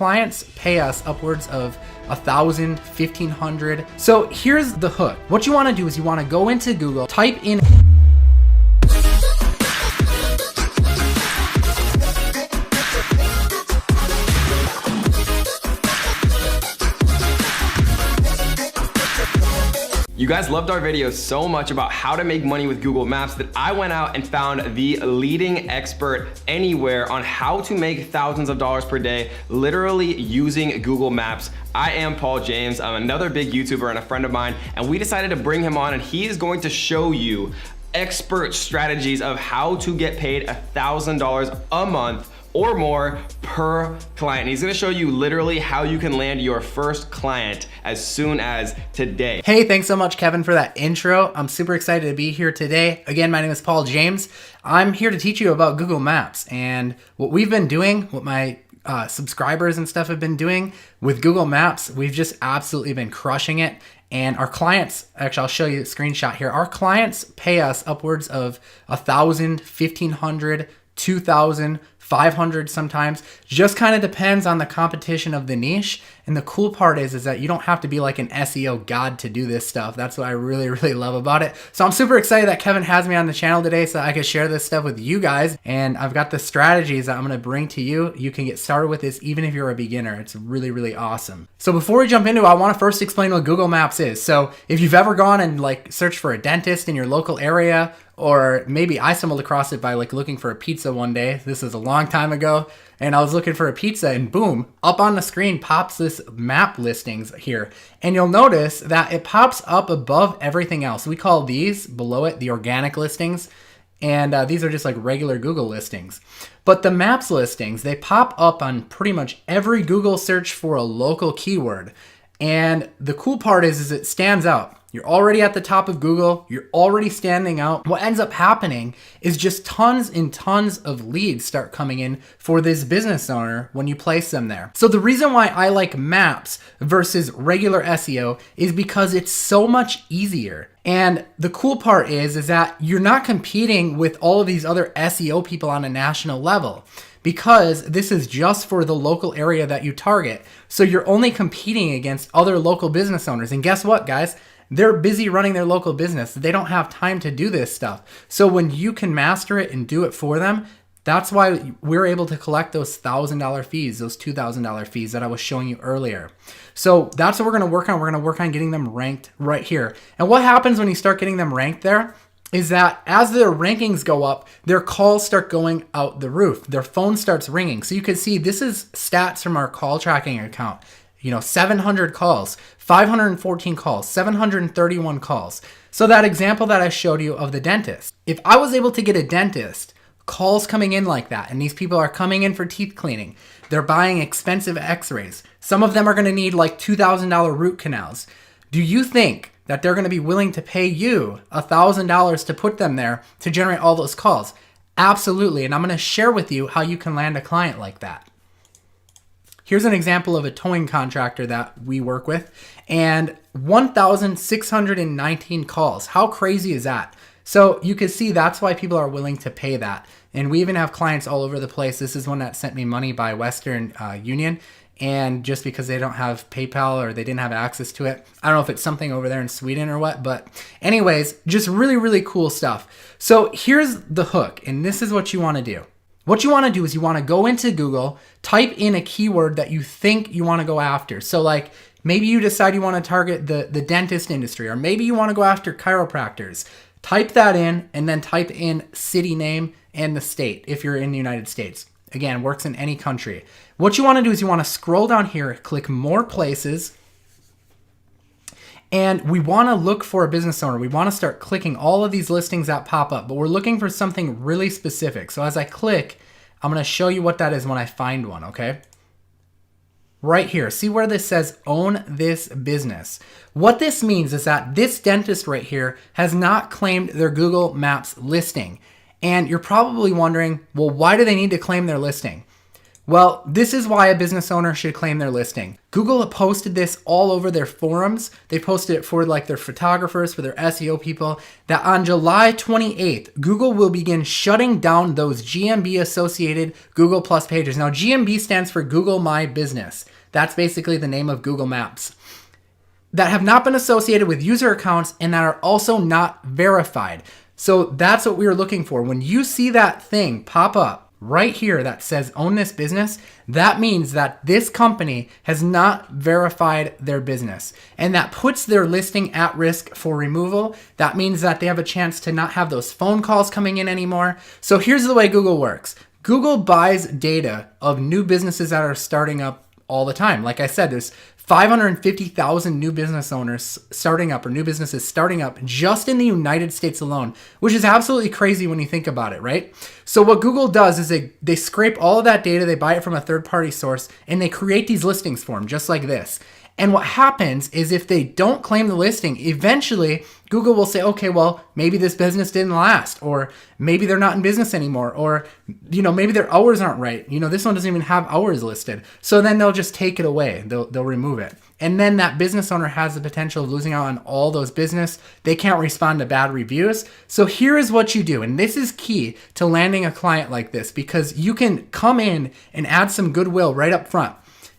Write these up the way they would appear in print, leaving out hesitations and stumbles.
clients pay us upwards of $1,000, $1,500. So here's the hook. What you want to do is you want to go into Google, type in You guys loved our video so much about how to make money with Google Maps that I went out and found the leading expert anywhere on how to make thousands of dollars per day, literally using Google Maps. I am Paul James. I'm another big YouTuber and a friend of mine, and we decided to bring him on, and he is going to show you expert strategies of how to get paid $1,000 a month or more per client. He's gonna show you literally how you can land your first client as soon as today. Hey, thanks so much, Kevin, for that intro. I'm super excited to be here today. Again, my name is Paul James. I'm here to teach you about Google Maps and what we've been doing, what my subscribers and stuff have been doing with Google Maps. We've just absolutely been crushing it. And our clients, actually, I'll show you a screenshot here. Our clients pay us upwards of $1,000, $1,500, $2,000, $500 sometimes. Just kind of depends on the competition of the niche. And the cool part is that you don't have to be like an SEO god to do this stuff. That's what I really love about it. So I'm super excited that Kevin has me on the channel today so I can share this stuff with you guys. And I've got the strategies that I'm going to bring to you. You can get started with this even if you're a beginner. It's really awesome. So before we jump into it, I want to first explain what Google Maps is. So if you've ever gone and like searched for a dentist in your local area, or maybe I stumbled across it by like looking for a pizza one day. This is a long time ago. And I was looking for a pizza and boom, up on the screen pops this map listings here. And you'll notice that it pops up above everything else. We call these below it the organic listings. And these are just like regular Google listings. But the maps listings, they pop up on pretty much every Google search for a local keyword. And the cool part is it stands out. You're already at the top of Google. You're already standing out. What ends up happening is just tons and tons of leads start coming in for this business owner when you place them there. So the reason why I like maps versus regular SEO is because it's so much easier. And the cool part is that you're not competing with all of these other SEO people on a national level, because this is just for the local area that you target. So you're only competing against other local business owners. And guess what, guys? They're busy running their local business. They don't have time to do this stuff. So when you can master it and do it for them, that's why we're able to collect those $1,000 fees, those $2,000 fees that I was showing you earlier. So that's what we're going to work on. We're going to work on getting them ranked right here. And what happens when you start getting them ranked there is that as their rankings go up, their calls start going out the roof. Their phone starts ringing. So you can see this is stats from our call tracking account. 700 calls, 514 calls, 731 calls. So that example that I showed you of the dentist, if I was able to get a dentist, calls coming in like that, and these people are coming in for teeth cleaning, they're buying expensive x-rays. Some of them are gonna need like $2,000 root canals. Do you think that they're gonna be willing to pay you $1,000 to put them there to generate all those calls? Absolutely, and I'm gonna share with you how you can land a client like that. Here's an example of a towing contractor that we work with, and 1,619 calls. How crazy is that? So you can see that's why people are willing to pay that. And we even have clients all over the place. This is one that sent me money by Western Union, and just because they don't have PayPal or they didn't have access to it. I don't know if it's something over there in Sweden or what, but anyways, just really cool stuff. So here's the hook, and this is what you want to do. What you want to do is you want to go into Google, type in a keyword that you think you want to go after. So like maybe you decide you want to target the dentist industry, or maybe you want to go after chiropractors. Type that in and then type in city name and the state if you're in the United States. Again, works in any country. What you want to do is you want to scroll down here, click more places, and we want to look for a business owner. We want to start clicking all of these listings that pop up, but we're looking for something really specific. So as I click, I'm going to show you what that is when I find one, okay? Right here, see where this says own this business. What this means is that this dentist right here has not claimed their Google Maps listing. And you're probably wondering, well, why do they need to claim their listing? Well, this is why a business owner should claim their listing. Google posted this all over their forums. They posted it for like their photographers, for their SEO people, that on July 28th, Google will begin shutting down those GMB associated Google Plus pages. Now, GMB stands for Google My Business. That's basically the name of Google Maps. That have not been associated with user accounts and that are also not verified. So that's what we were looking for. When you see that thing pop up right here that says own this business, that means that this company has not verified their business, and that puts their listing at risk for removal. That means that they have a chance to not have those phone calls coming in anymore. So here's the way Google works. Google buys data of new businesses that are starting up all the time. Like I said, there's 550,000 new business owners starting up, or new businesses starting up just in the United States alone, which is absolutely crazy when you think about it, right? So what Google does is they scrape all of that data, they buy it from a third-party source, and they create these listings for them, just like this. And what happens is if they don't claim the listing, eventually Google will say, okay, well, maybe this business didn't last, or maybe they're not in business anymore, or, maybe their hours aren't right. This one doesn't even have hours listed. So then they'll just take it away. They'll remove it. And then that business owner has the potential of losing out on all those business. They can't respond to bad reviews. So here is what you do. And this is key to landing a client like this, because you can come in and add some goodwill right up front.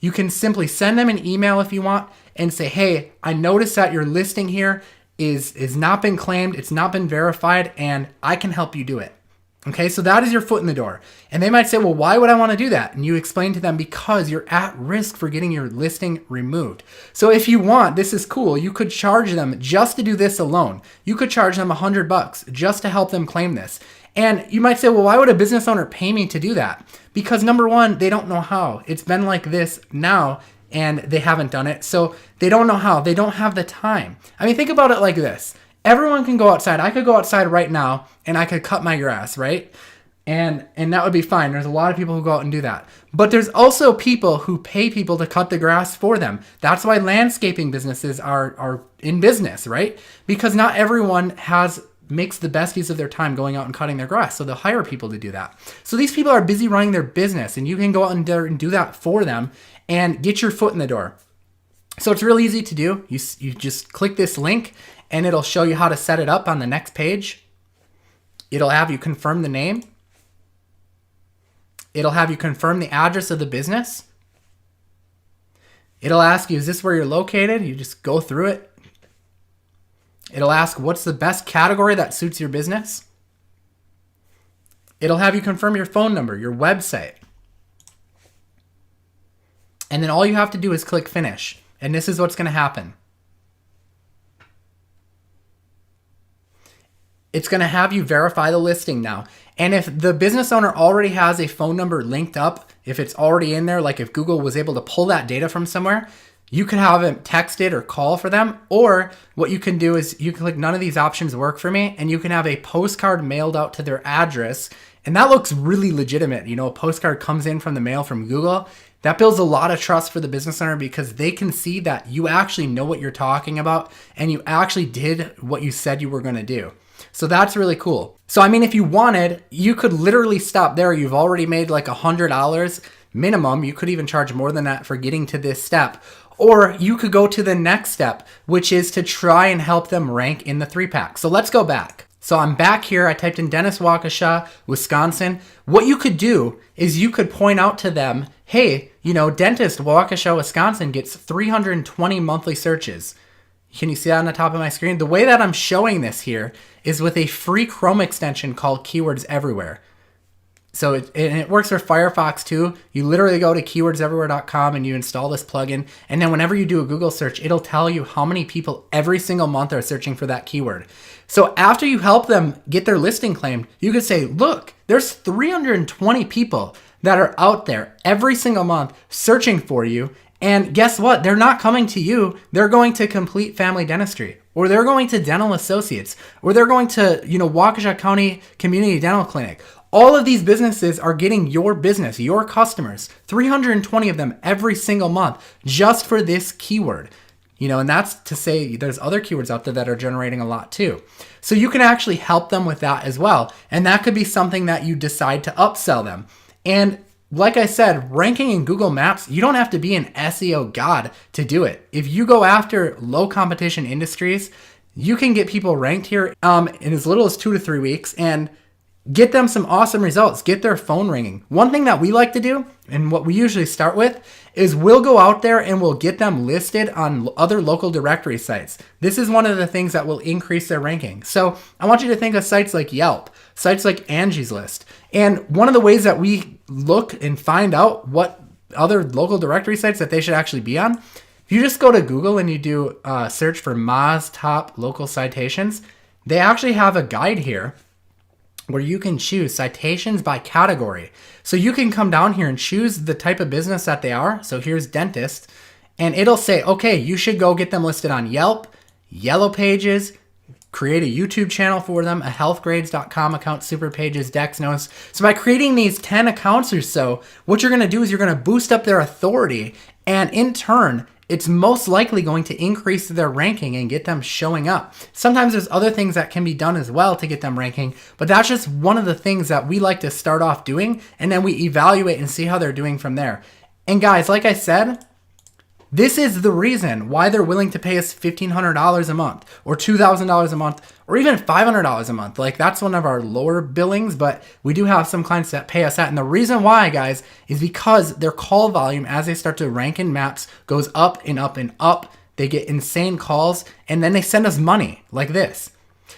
You can simply send them an email if you want and say, hey, I noticed that your listing here is not been claimed, it's not been verified, and I can help you do it. Okay, so that is your foot in the door. And they might say, well, why would I want to do that? And you explain to them, because you're at risk for getting your listing removed. So if you want, this is cool, you could charge them just to do this alone. You could charge them $100 just to help them claim this. And you might say, well, why would a business owner pay me to do that? Because number one, they don't know how. It's been like this now and they haven't done it. So they don't know how. They don't have the time. I mean, think about it like this. Everyone can go outside. I could go outside right now and I could cut my grass, right? And that would be fine. There's a lot of people who go out and do that. But there's also people who pay people to cut the grass for them. That's why landscaping businesses are in business, right? Because not everyone makes the best use of their time going out and cutting their grass. So they'll hire people to do that. So these people are busy running their business, and you can go out and do that for them and get your foot in the door. So it's really easy to do. You just click this link and it'll show you how to set it up on the next page. It'll have you confirm the name. It'll have you confirm the address of the business. It'll ask you, is this where you're located? You just go through it. It'll ask, what's the best category that suits your business? It'll have you confirm your phone number, your website. And then all you have to do is click finish. And this is what's going to happen. It's going to have you verify the listing now. And if the business owner already has a phone number linked up, if it's already in there, like if Google was able to pull that data from somewhere, you can have them text it or call for them. Or what you can do is you can click none of these options work for me, and you can have a postcard mailed out to their address. And that looks really legitimate. A postcard comes in from the mail from Google. That builds a lot of trust for the business owner, because they can see that you actually know what you're talking about and you actually did what you said you were going to do. So that's really cool. So, I mean, if you wanted, you could literally stop there. You've already made like $100 minimum. You could even charge more than that for getting to this step. Or you could go to the next step, which is to try and help them rank in the 3-pack. So let's go back. So I'm back here. I typed in Dennis Waukesha, Wisconsin. What you could do is you could point out to them, hey, Dentist Waukesha, Wisconsin gets 320 monthly searches. Can you see that on the top of my screen? The way that I'm showing this here is with a free Chrome extension called Keywords Everywhere. So it works for Firefox too. You literally go to keywordseverywhere.com and you install this plugin. And then whenever you do a Google search, it'll tell you how many people every single month are searching for that keyword. So after you help them get their listing claimed, you could say, look, there's 320 people that are out there every single month searching for you. And guess what? They're not coming to you. They're going to Complete Family Dentistry, or they're going to Dental Associates, or they're going to, Waukesha County Community Dental Clinic. All of these businesses are getting your business, your customers, 320 of them every single month just for this keyword. And that's to say there's other keywords out there that are generating a lot too. So you can actually help them with that as well. And that could be something that you decide to upsell them. And like I said, ranking in Google Maps, you don't have to be an SEO god to do it. If you go after low competition industries, you can get people ranked here in as little as 2 to 3 weeks and get them some awesome results, get their phone ringing. One thing that we like to do, and what we usually start with, is we'll go out there and we'll get them listed on other local directory sites. This is one of the things that will increase their ranking. So I want you to think of sites like Yelp, sites like Angie's List. And one of the ways that we look and find out what other local directory sites that they should actually be on, if you just go to Google and you do search for Moz top local citations, they actually have a guide here where you can choose citations by category. So you can come down here and choose the type of business that they are. So here's dentist, and it'll say, okay, you should go get them listed on Yelp, Yellow Pages, create a YouTube channel for them, a healthgrades.com account, Superpages, Dexnos. So by creating these 10 accounts or so, what you're gonna do is you're gonna boost up their authority, and in turn, it's most likely going to increase their ranking and get them showing up. Sometimes there's other things that can be done as well to get them ranking, but that's just one of the things that we like to start off doing, and then we evaluate and see how they're doing from there. And guys, like I said, this is the reason why they're willing to pay us $1,500 a month or $2,000 a month or even $500 a month. Like, that's one of our lower billings, but we do have some clients that pay us that. And the reason why, guys, is because their call volume as they start to rank in maps goes up and up and up. They get insane calls, and then they send us money like this.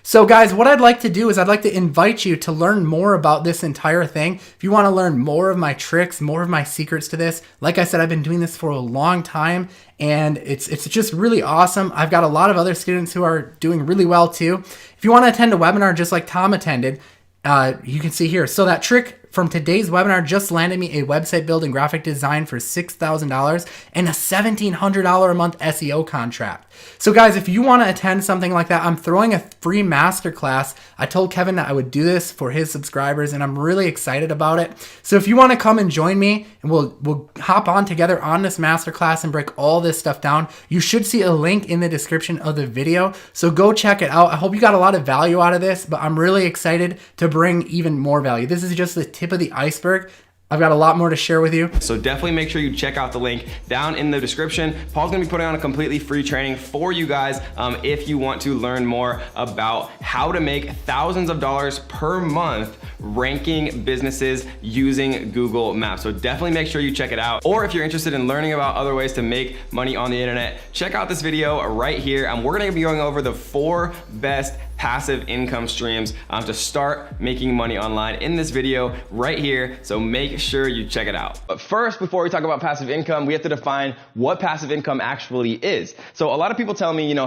So guys, what I'd like to do is I'd like to invite you to learn more about this entire thing. If you want to learn more of my tricks, more of my secrets to this, like I said, I've been doing this for a long time, and it's just really awesome. I've got a lot of other students who are doing really well too. If you want to attend a webinar just like Tom attended, you can see here. So that trick from today's webinar just landed me a website build and graphic design for $6,000 and a $1,700 a month SEO contract. So guys, if you want to attend something like that, I'm throwing a free masterclass. I told Kevin that I would do this for his subscribers, and I'm really excited about it. So if you want to come and join me, and we'll hop on together on this masterclass and break all this stuff down, you should see a link in the description of the video. So go check it out. I hope you got a lot of value out of this, but I'm really excited to bring even more value. This is just the tip of the iceberg. I've got a lot more to share with you. So definitely make sure you check out the link down in the description. Paul's gonna be putting on a completely free training for you guys if you want to learn more about how to make thousands of dollars per month ranking businesses using Google Maps. So definitely make sure you check it out. Or if you're interested in learning about other ways to make money on the internet, check out this video right here. And we're gonna be going over the 4 best passive income streams to start making money online in this video right here. So make sure you check it out. But first, before we talk about passive income, we have to define what passive income actually is. So a lot of people tell me, hey,